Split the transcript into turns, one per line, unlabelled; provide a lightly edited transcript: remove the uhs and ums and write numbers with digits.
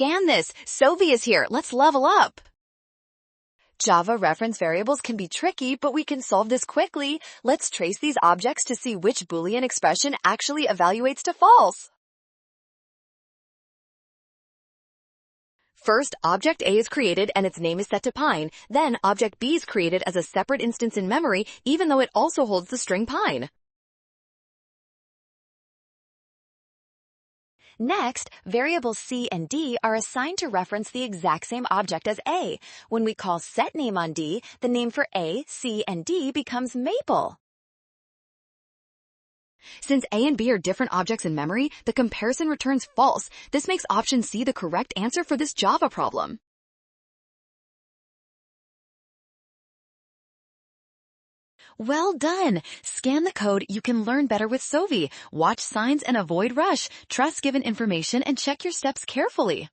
scan this. Sovi is here. Let's level up. Java reference variables can be tricky, but we can solve this quickly. Let's trace these objects to see which Boolean expression actually evaluates to false. First, object A is created and its name is set to Pine. Then, object B is created as a separate instance in memory, even though it also holds the string Pine. Next, variables C and D are assigned to reference the exact same object as A. When we call setName on D, the name for A, C, and D becomes Maple. Since A and B are different objects in memory, the comparison returns false. This makes option C the correct answer for this Java problem. Well done! Scan the code. You can learn better with Sovi. Watch signs and avoid rush. Trust given information and check your steps carefully.